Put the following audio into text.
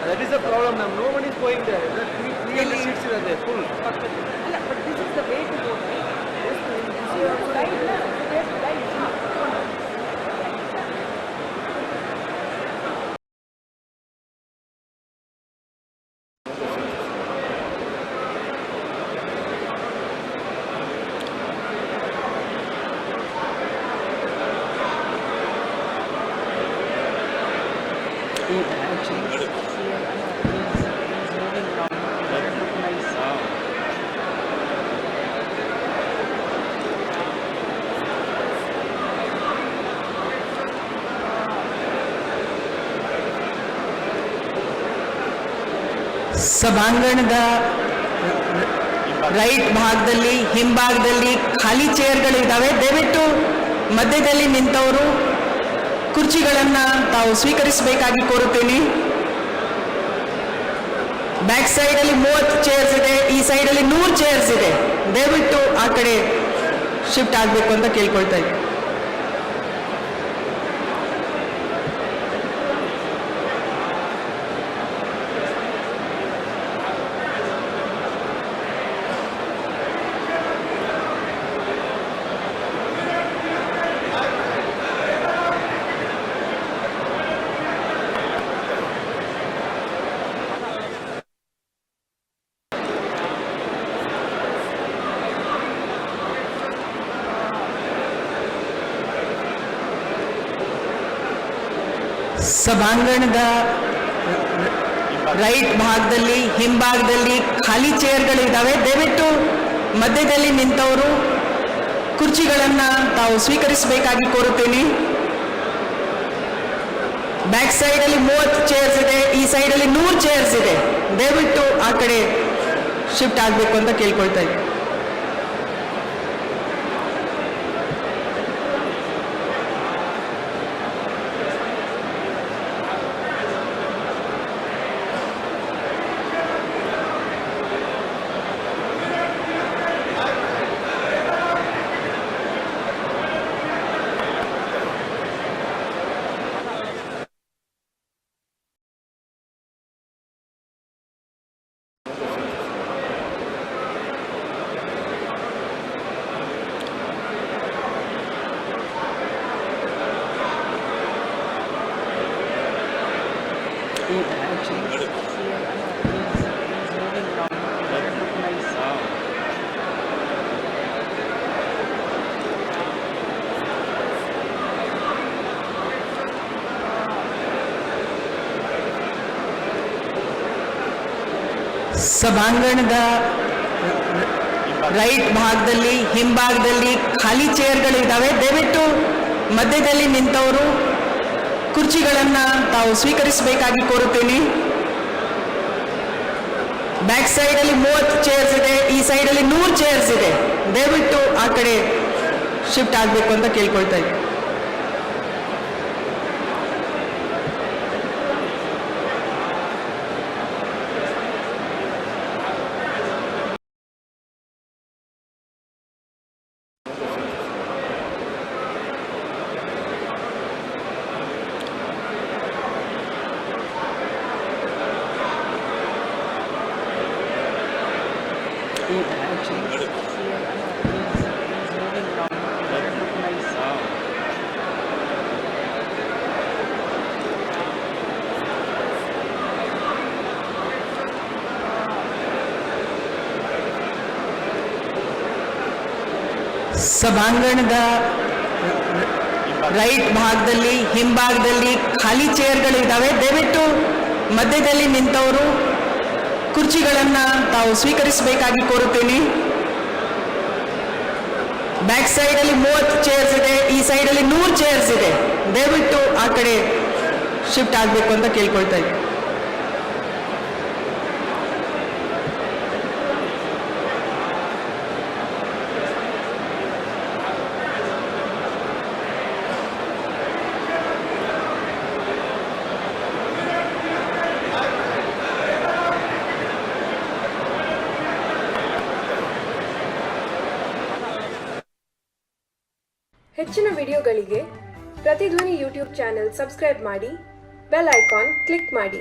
That is the problem, ma'am. No one is going there. The 300 seats are there, full. But this is the way to go, right? Yes, you have to guide, na? You have to guide. ಸಭಾಂಗಣದ right ಭಾಗದಲ್ಲಿ ಹಿಂಭಾಗದಲ್ಲಿ ಖಾಲಿ ಚೇರ್ಗಳಿದ್ದಾವೆ. ದಯವಿಟ್ಟು ಮಧ್ಯದಲ್ಲಿ ನಿಂತವರು ಕುರ್ಚಿಗಳನ್ನು ತಾವು ಸ್ವೀಕರಿಸಬೇಕಾಗಿ ಕೋರುತ್ತೇನೆ. Back ಸೈಡಲ್ಲಿ 30 ಚೇರ್ಸ್ ಇದೆ, ಈ ಸೈಡಲ್ಲಿ 100 ಚೇರ್ಸ್ ಇದೆ. ದಯವಿಟ್ಟು ಆ ಕಡೆ ಶಿಫ್ಟ್ ಆಗಬೇಕು ಅಂತ ಕೇಳ್ಕೊಳ್ತಾ ಇದ್ದೀನಿ. ಸಭಾಂಗಣದ ರೈಟ್ ಭಾಗದಲ್ಲಿ ಹಿಂಭಾಗದಲ್ಲಿ ಖಾಲಿ ಚೇರ್ಗಳಿದ್ದಾವೆ. ದಯವಿಟ್ಟು ಮಧ್ಯದಲ್ಲಿ ನಿಂತವರು ಕುರ್ಚಿಗಳನ್ನು ತಾವು ಸ್ವೀಕರಿಸಬೇಕಾಗಿ ಕೋರುತ್ತೇನೆ. ಬ್ಯಾಕ್ ಸೈಡಲ್ಲಿ 30 ಚೇರ್ಸ್ ಇದೆ, ಈ ಸೈಡಲ್ಲಿ 100 ಚೇರ್ಸ್ ಇದೆ. ದಯವಿಟ್ಟು ಆ ಕಡೆ ಶಿಫ್ಟ್ ಆಗಬೇಕು ಅಂತ ಕೇಳ್ಕೊಳ್ತಾ ಇದ್ದೀನಿ. ಸಭಾಂಗಣದ ರೈಟ್ ಭಾಗದಲ್ಲಿ ಹಿಂಭಾಗದಲ್ಲಿ ಖಾಲಿ ಚೇರ್ಗಳಿದ್ದಾವೆ. ದಯವಿಟ್ಟು ಮಧ್ಯದಲ್ಲಿ ನಿಂತವರು ಕುರ್ಚಿಗಳನ್ನು ತಾವು ಸ್ವೀಕರಿಸಬೇಕಾಗಿ ಕೋರುತ್ತೇನೆ. ಬ್ಯಾಕ್ ಸೈಡಲ್ಲಿ 30 ಚೇರ್ಸ್ ಇದೆ, ಈ ಸೈಡಲ್ಲಿ 100 ಚೇರ್ಸ್ ಇದೆ. ದಯವಿಟ್ಟು ಆ ಕಡೆ ಶಿಫ್ಟ್ ಆಗಬೇಕು ಅಂತ ಕೇಳ್ಕೊಳ್ತಾ ಇದ್ದೀನಿ. ಸಭಾಂಗಣದ ರೈಟ್ ಭಾಗದಲ್ಲಿ ಹಿಂಭಾಗದಲ್ಲಿ ಖಾಲಿ ಚೇರ್ಗಳಿದ್ದಾವೆ. ದಯವಿಟ್ಟು ಮಧ್ಯದಲ್ಲಿ ನಿಂತವರು ಕುರ್ಚಿಗಳನ್ನು ತಾವು ಸ್ವೀಕರಿಸಬೇಕಾಗಿ ಕೋರುತ್ತೇನೆ. ಬ್ಯಾಕ್ ಸೈಡಲ್ಲಿ 30 ಚೇರ್ಸ್ ಇದೆ, ಈ ಸೈಡಲ್ಲಿ 100 ಚೇರ್ಸ್ ಇದೆ. ದಯವಿಟ್ಟು ಆ ಕಡೆ ಶಿಫ್ಟ್ ಆಗಬೇಕು ಅಂತ ಕೇಳ್ಕೊಳ್ತಾ ಇದ್ದೀನಿ. ಹೆಚ್ಚಿನ ವಿಡಿಯೋಗಳಿಗೆ ಪ್ರತಿಧ್ವನಿ ಯೂಟ್ಯೂಬ್ ಚಾನೆಲ್ ಸಬ್ಸ್ಕ್ರೈಬ್ ಮಾಡಿ, ಬೆಲ್ ಐಕಾನ್ ಕ್ಲಿಕ್ ಮಾಡಿ.